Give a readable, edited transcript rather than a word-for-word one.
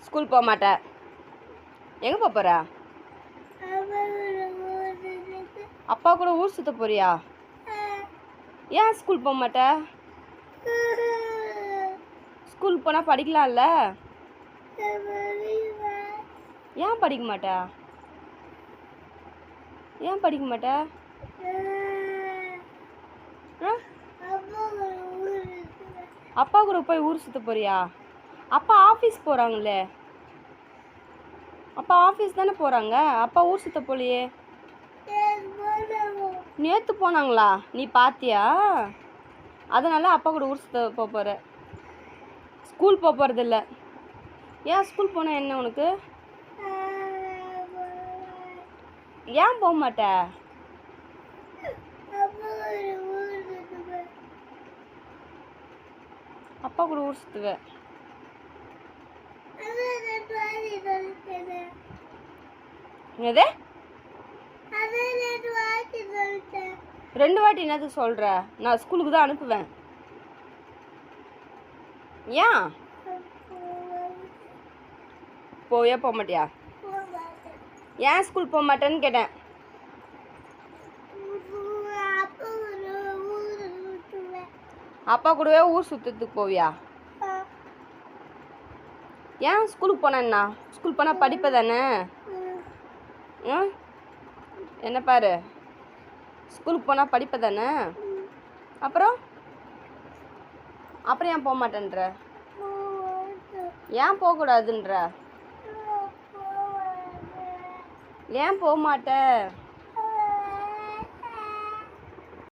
School போக மாட்ட. எங்கே போக போகிற? அப்பா கூட ஊர் சுற்ற போறியா? ஏன் ஸ்கூல் போக மாட்ட? ஸ்கூல் போனால் படிக்கலாம்ல? ஏன் படிக்க மாட்ட? ஏன் படிக்க மாட்ட? அப்பா கூட போய் ஊர் சுற்ற போறியா? அப்பா ஆஃபீஸ் போகிறாங்களே. அப்பா ஆஃபீஸ் தானே போகிறாங்க. அப்பா ஊர் சுற்ற போலையே. நேற்று போனாங்களா? நீ பார்த்தியா? அதனால் அப்பா கூட ஊர் சுற்ற போக போகிற. ஸ்கூல் போக போகிறதில்ல. ஏன் ஸ்கூல் போனால் என்ன உனக்கு? ஏன் போக மாட்ட? அப்பா கூட ஊர் சுற்றுவ. என்னது? 2 வாட்டி என்னது சொல்கிற? நான் ஸ்கூலுக்கு தான் அனுப்புவேன். ஏன் போவே போக மாட்டியா? ஏன் ஸ்கூல் போக மாட்டேன்னு கேட்டேன். அப்பா கூடவே ஊர் சுற்றுறதுக்கு போவியா? ஏன் ஸ்கூலுக்கு போனேன்னா? ஸ்கூல் போனால் படிப்ப தானே. என்ன பாரு, ஸ்கூலுக்கு போனால் படிப்ப தானே. அப்புறம் ஏன் போக மாட்டேன்ற? ஏன் போகக்கூடாதுன்ற? ஏன் போக மாட்ட?